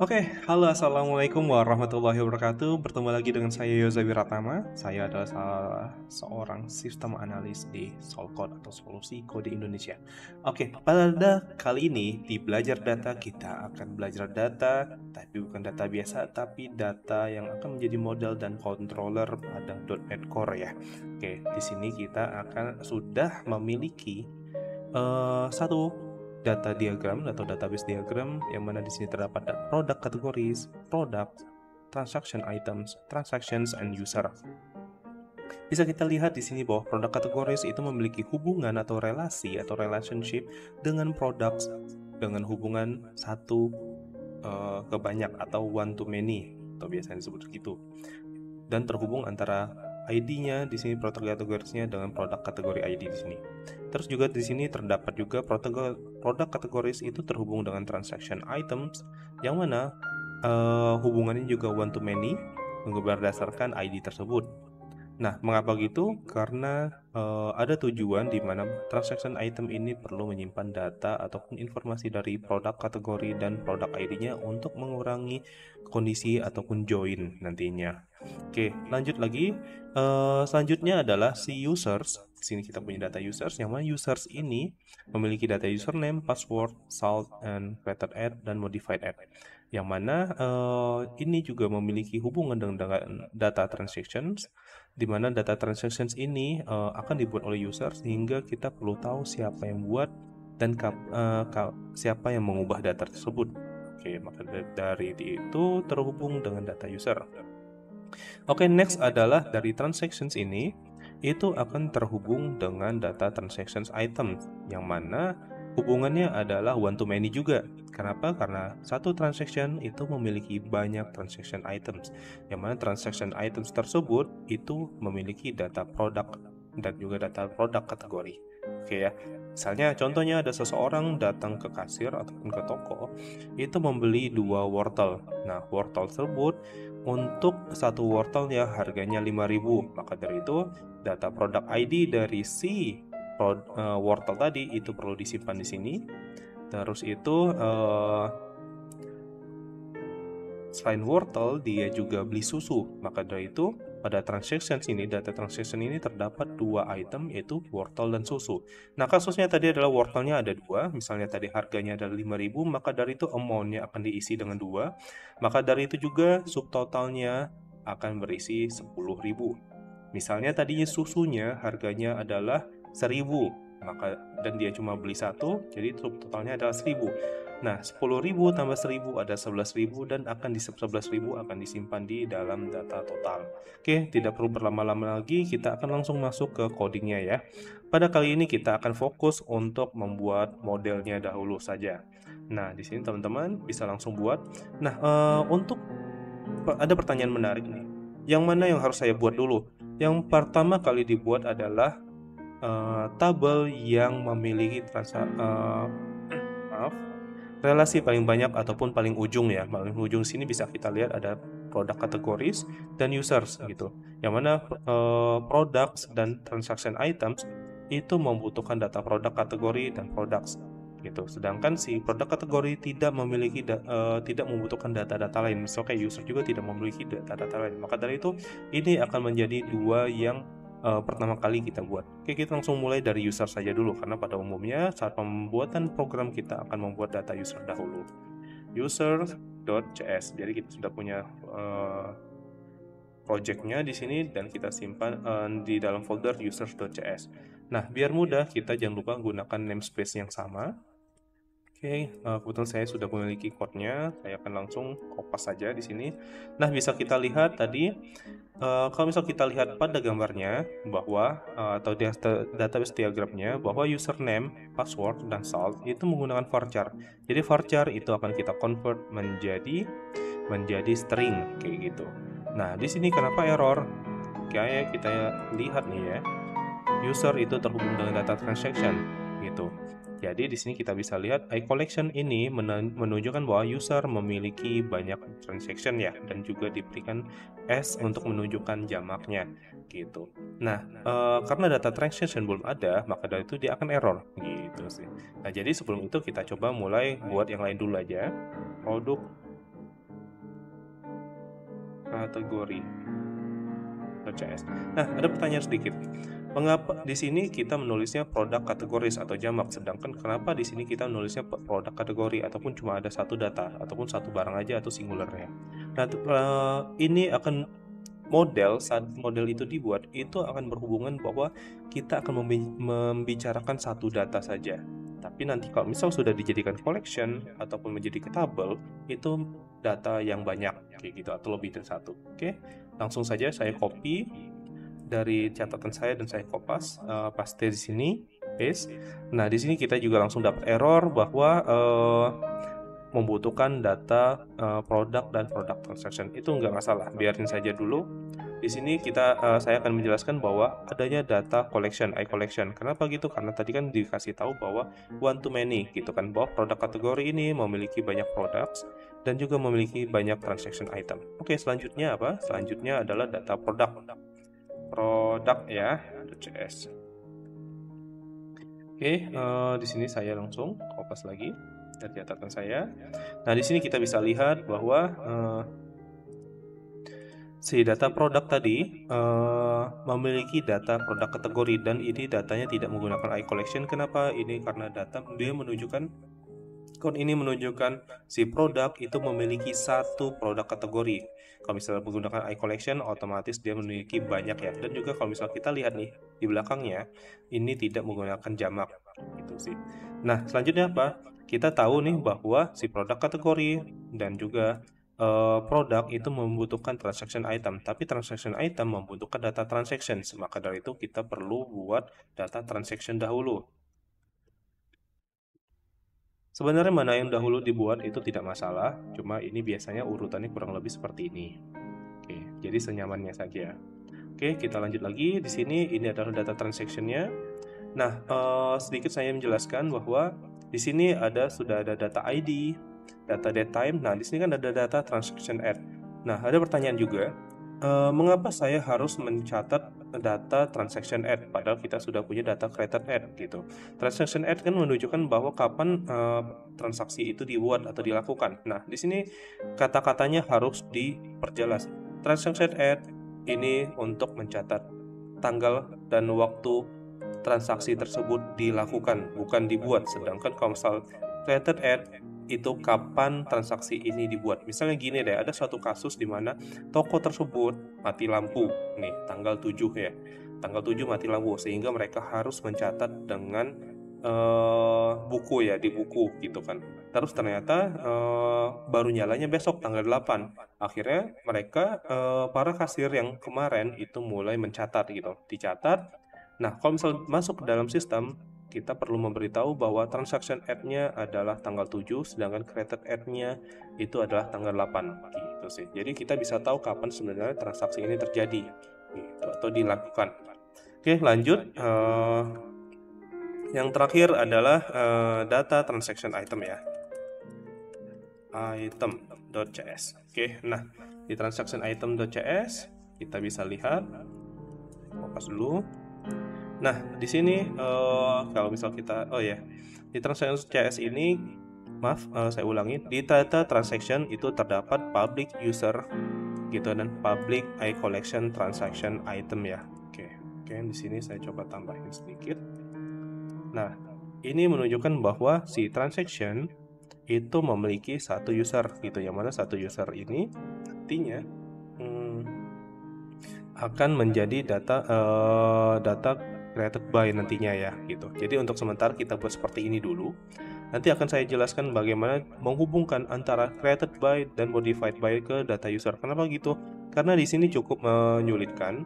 Oke, halo assalamualaikum warahmatullahi wabarakatuh. Bertemu lagi dengan saya Yoza Wiratama. Saya adalah salah seorang sistem analis di Solcode atau Solusi Kode Indonesia. Oke, pada kali ini di belajar data kita akan belajar data, tapi bukan data biasa, tapi data yang akan menjadi model dan controller pada .NET Core ya. Oke, di sini kita akan sudah memiliki satu data diagram atau database diagram yang mana di sini terdapat product categories, product, transaction items, transactions, and user. Bisa kita lihat di sini bahwa product categories itu memiliki hubungan atau relasi atau relationship dengan products dengan hubungan satu ke banyak atau one to many atau biasanya disebut begitu. Dan terhubung antara ID-nya di sini product categories-nya dengan produk kategori ID di sini. Terus juga di sini terdapat juga produk categories itu terhubung dengan transaction items yang mana hubungannya juga one to many berdasarkan ID tersebut. Nah, mengapa gitu? Karena ada tujuan di mana transaction item ini perlu menyimpan data ataupun informasi dari produk kategori dan produk ID-nya untuk mengurangi kondisi ataupun join nantinya. Oke, lanjut lagi. Selanjutnya adalah si users. Di sini kita punya data users, yang mana users ini memiliki data username, password, salt, and created add, dan modified add. Yang mana ini juga memiliki hubungan dengan data transactions, di mana data transactions ini akan dibuat oleh user sehingga kita perlu tahu siapa yang buat dan siapa yang mengubah data tersebut. Oke, maka dari itu terhubung dengan data user. Oke, next adalah dari transactions ini itu akan terhubung dengan data transactions item yang mana hubungannya adalah one to many juga. Kenapa? Karena satu transaction itu memiliki banyak transaction items, yang mana transaction items tersebut itu memiliki data produk dan juga data produk kategori. Oke ya, misalnya contohnya ada seseorang datang ke kasir ataupun ke toko, itu membeli 2 wortel. Nah, wortel tersebut untuk satu wortelnya harganya 5.000. Maka dari itu data produk ID dari si wortel tadi itu perlu disimpan di sini. Terus itu selain wortel dia juga beli susu. Maka dari itu pada data transaction ini terdapat 2 item yaitu wortel dan susu. Nah, kasusnya tadi adalah wortelnya ada 2, misalnya tadi harganya adalah 5.000, maka dari itu amount-nya akan diisi dengan 2. Maka dari itu juga subtotalnya akan berisi 10.000. Misalnya tadinya susunya harganya adalah 1.000, dan dia cuma beli 1, jadi subtotalnya adalah 1.000. Nah, 10.000 tambah 1.000 ada 11.000 dan 11.000 akan disimpan di dalam data total. Oke, tidak perlu berlama-lama lagi, kita akan langsung masuk ke codingnya ya. Pada kali ini kita akan fokus untuk membuat modelnya dahulu saja. Nah, di sini teman-teman bisa langsung buat. Nah, untuk ada pertanyaan menarik nih. Yang mana yang harus saya buat dulu? Yang pertama kali dibuat adalah tabel yang memiliki relasi paling banyak ataupun paling ujung ya. Paling ujung sini bisa kita lihat ada product categories dan users gitu. Yang mana products dan transaction items itu membutuhkan data produk kategori dan products gitu. Sedangkan si produk kategori tidak membutuhkan data-data lain. Misalnya kayak user juga tidak memiliki data-data lain. Maka dari itu ini akan menjadi dua yang pertama kali kita buat. Oke, kita langsung mulai dari user saja dulu karena pada umumnya saat pembuatan program kita akan membuat data user dahulu. User.cs. Jadi kita sudah punya projectnya di sini dan kita simpan di dalam folder users.cs. Nah, biar mudah kita jangan lupa gunakan namespace yang sama. Oke, kebetulan saya sudah memiliki code-nya, saya akan langsung kopas saja di sini. Nah, bisa kita lihat tadi, kalau misal kita lihat pada gambarnya bahwa atau di database diagramnya bahwa username, password, dan salt itu menggunakan varchar. Jadi varchar itu akan kita convert menjadi string kayak gitu. Nah, di sini kenapa error? Kayak kita lihat nih ya, user itu terhubung dengan data transaction gitu. Jadi di sini kita bisa lihat iCollection ini menunjukkan bahwa user memiliki banyak transaction ya dan juga diberikan S untuk menunjukkan jamaknya gitu. Nah, karena data transaction belum ada, maka dari itu dia akan error gitu sih. Nah, jadi sebelum itu kita coba mulai buat yang lain dulu aja. Produk kategori .cs. Nah, ada pertanyaan sedikit. Mengapa di sini kita menulisnya produk kategoris atau jamak, sedangkan kenapa di sini kita menulisnya produk kategori ataupun cuma ada satu data ataupun satu barang aja atau singularnya. Nah, ini akan saat model itu dibuat itu akan berhubungan bahwa kita akan membicarakan satu data saja. Tapi nanti kalau misal sudah dijadikan collection ataupun menjadi tabel, itu data yang banyak kayak gitu atau lebih dari satu. Oke, langsung saja saya copy dari catatan saya dan saya paste di sini, paste. Nah, di sini kita juga langsung dapat error bahwa membutuhkan data produk dan produk transaction. Itu nggak masalah, biarin saja dulu. Di sini saya akan menjelaskan bahwa adanya data collection, iCollection. Kenapa gitu? Karena tadi kan dikasih tahu bahwa one to many gitu kan, bahwa produk kategori ini memiliki banyak products dan juga memiliki banyak transaction item. Oke, selanjutnya apa? Selanjutnya adalah data produk ya, .cs. Oke, di sini saya langsung kopas lagi dari catatan saya. Nah, di sini kita bisa lihat bahwa si data produk tadi memiliki data produk kategori dan ini datanya tidak menggunakan iCollection. Kenapa? Ini karena data dia menunjukkan si produk itu memiliki satu produk kategori. Kalau misalnya menggunakan iCollection, otomatis dia memiliki banyak ya. Dan juga kalau misalnya kita lihat nih di belakangnya, ini tidak menggunakan jamak gitu sih. Nah, selanjutnya apa? Kita tahu nih bahwa si produk kategori dan juga produk itu membutuhkan transaction item, tapi transaction item membutuhkan data transaction. Maka dari itu kita perlu buat data transaction dahulu. Sebenarnya mana yang dahulu dibuat itu tidak masalah, cuma ini biasanya urutannya kurang lebih seperti ini. Oke, jadi senyamannya saja. Oke, kita lanjut lagi. Di sini ini adalah data transaction-nya. Nah, sedikit saya menjelaskan bahwa di sini sudah ada data ID, data date time. Nah, di sini kan ada data transaction add. Nah, ada pertanyaan juga, mengapa saya harus mencatat data transaction add padahal kita sudah punya data created add gitu. Transaction add kan menunjukkan bahwa kapan transaksi itu dibuat atau dilakukan. Nah, di sini kata-katanya harus diperjelas. Transaction add ini untuk mencatat tanggal dan waktu transaksi tersebut dilakukan, bukan dibuat. Sedangkan kalau misal created add itu kapan transaksi ini dibuat. Misalnya gini deh, ada suatu kasus di mana toko tersebut mati lampu nih tanggal 7 ya. Tanggal 7 mati lampu sehingga mereka harus mencatat dengan buku ya, di buku gitu kan. Terus ternyata baru nyalanya besok tanggal 8. Akhirnya mereka para kasir yang kemarin itu mulai mencatat gitu, dicatat. Nah, kalau misal masuk ke dalam sistem, kita perlu memberitahu bahwa transaction add-nya adalah tanggal 7, sedangkan created add-nya itu adalah tanggal 8 gitu sih. Jadi kita bisa tahu kapan sebenarnya transaksi ini terjadi gitu, atau dilakukan. Oke, lanjut. Yang terakhir adalah data transaction item ya, item.cs. Oke, nah di transaction item.cs kita bisa lihat, fokus dulu. Nah, di sini kalau misal kita di transaction CS ini, saya ulangi, di data transaction itu terdapat public user gitu dan public iCollection transaction item ya. Oke, di sini saya coba tambahin sedikit. Nah, ini menunjukkan bahwa si transaction itu memiliki satu user gitu, yang mana satu user ini nantinya akan menjadi data created by nantinya ya gitu. Jadi untuk sementara kita buat seperti ini dulu. Nanti akan saya jelaskan bagaimana menghubungkan antara created by dan modified by ke data user. Kenapa gitu? Karena di sini cukup menyulitkan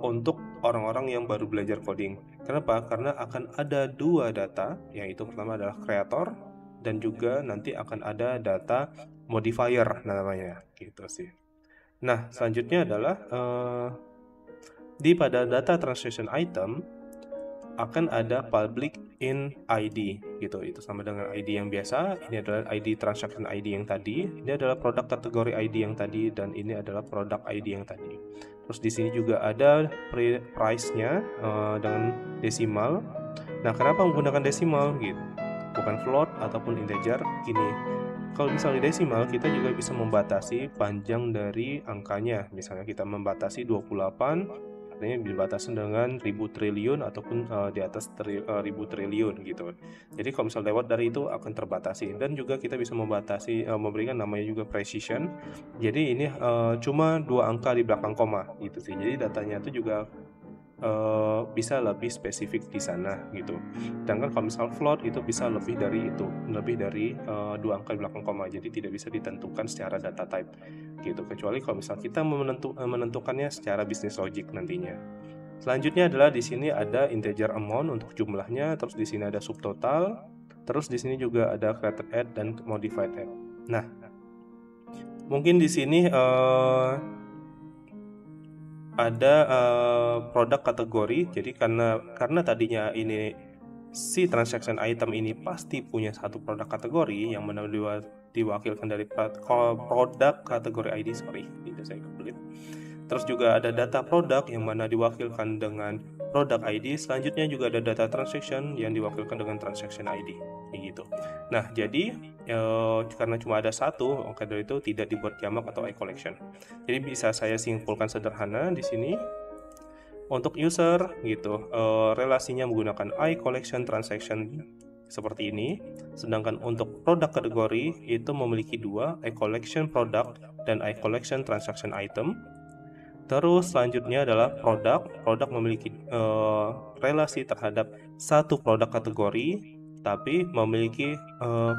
untuk orang-orang yang baru belajar coding. Kenapa? Karena akan ada dua data, yaitu pertama adalah creator dan juga nanti akan ada data modifier namanya gitu sih. Nah, selanjutnya adalah pada data transaction item akan ada public in ID gitu. Itu sama dengan ID yang biasa. Ini adalah ID transaction ID yang tadi. Ini adalah produk kategori ID yang tadi dan ini adalah produk ID yang tadi. Terus di sini juga ada price-nya dengan desimal. Nah, kenapa menggunakan desimal gitu? Bukan float ataupun integer. Gini, Kalau misalnya desimal, kita juga bisa membatasi panjang dari angkanya. Misalnya kita membatasi 28, artinya dibatasi dengan 1000 triliun ataupun di atas 1000 triliun gitu. Jadi kalau misalnya lewat dari itu akan terbatasi. Dan juga kita bisa membatasi, memberikan namanya juga precision. Jadi ini cuma 2 angka di belakang koma gitu sih. Jadi datanya itu juga bisa lebih spesifik di sana gitu. Sedangkan kalau misal float itu bisa lebih dari itu, lebih dari 2 angka di belakang koma. Jadi tidak bisa ditentukan secara data type gitu. Kecuali kalau misal kita menentukannya secara business logic nantinya. Selanjutnya adalah di sini ada integer amount untuk jumlahnya, terus di sini ada subtotal, terus di sini juga ada created at dan modified at. Nah, mungkin di sini ada produk kategori. Jadi karena tadinya ini si transaction item ini pasti punya satu produk kategori yang mana diwakilkan dari produk kategori ID, tidak saya kebelit. Terus juga ada data produk yang mana diwakilkan dengan produk ID. Selanjutnya juga ada data transaction yang diwakilkan dengan transaction ID, kayak gitu. Nah, jadi karena cuma ada satu, maka dari itu tidak dibuat jamak atau iCollection. Jadi bisa saya simpulkan sederhana di sini. Untuk user gitu, relasinya menggunakan iCollection transaction seperti ini. Sedangkan untuk produk kategori itu memiliki dua, iCollection product dan iCollection transaction item. Terus selanjutnya adalah produk memiliki relasi terhadap satu produk kategori, tapi memiliki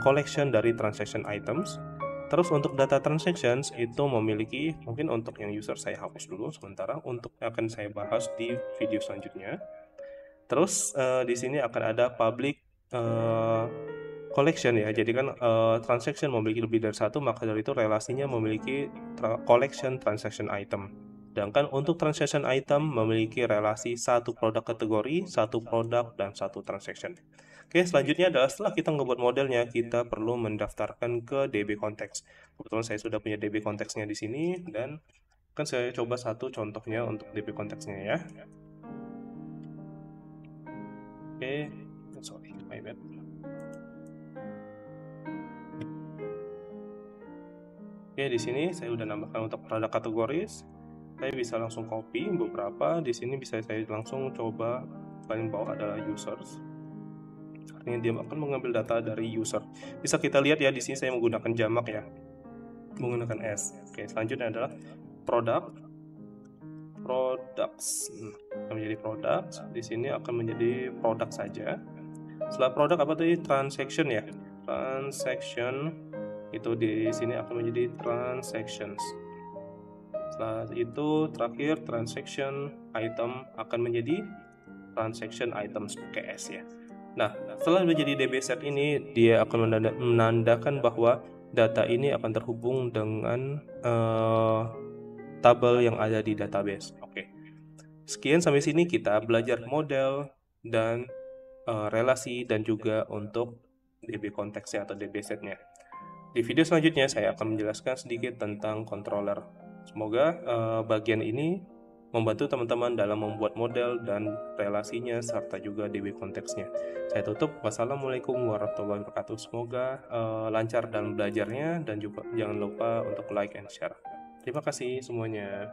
collection dari transaction items. Terus untuk data transactions itu memiliki, mungkin untuk yang user saya hapus dulu sementara, untuk akan saya bahas di video selanjutnya. Terus di sini akan ada public collection ya, jadi kan transaction memiliki lebih dari satu, maka dari itu relasinya memiliki collection transaction item. Sedangkan untuk transaction item memiliki relasi satu produk kategori, satu produk, dan satu transaction. Oke, selanjutnya adalah setelah kita ngebuat modelnya, kita perlu mendaftarkan ke DB Context. Kebetulan saya sudah punya DB Context-nya di sini, dan kan saya coba satu contohnya untuk DB Context-nya ya. Oke, sorry, my bad. Oke, di sini saya udah nambahkan untuk produk kategoris. Saya bisa langsung copy beberapa. Di sini bisa saya langsung coba, paling bawah adalah users. Artinya dia akan mengambil data dari user. Bisa kita lihat ya, di sini saya menggunakan jamak ya, menggunakan S. Oke, selanjutnya adalah products akan menjadi products. Di sini akan menjadi produk saja. Setelah produk apa tadi? Transaction ya. Transaction itu di sini akan menjadi transactions. Setelah itu terakhir transaction item akan menjadi transaction items pakai S ya. Nah, setelah menjadi DB set ini, dia akan menandakan bahwa data ini akan terhubung dengan tabel yang ada di database. Oke. Sekian sampai sini kita belajar model dan relasi dan juga untuk DB konteksnya atau DB setnya. Di video selanjutnya saya akan menjelaskan sedikit tentang controller. Semoga bagian ini membantu teman-teman dalam membuat model dan relasinya serta juga DB konteksnya. Saya tutup. Wassalamualaikum warahmatullahi wabarakatuh. Semoga lancar dalam belajarnya dan juga jangan lupa untuk like and share. Terima kasih semuanya.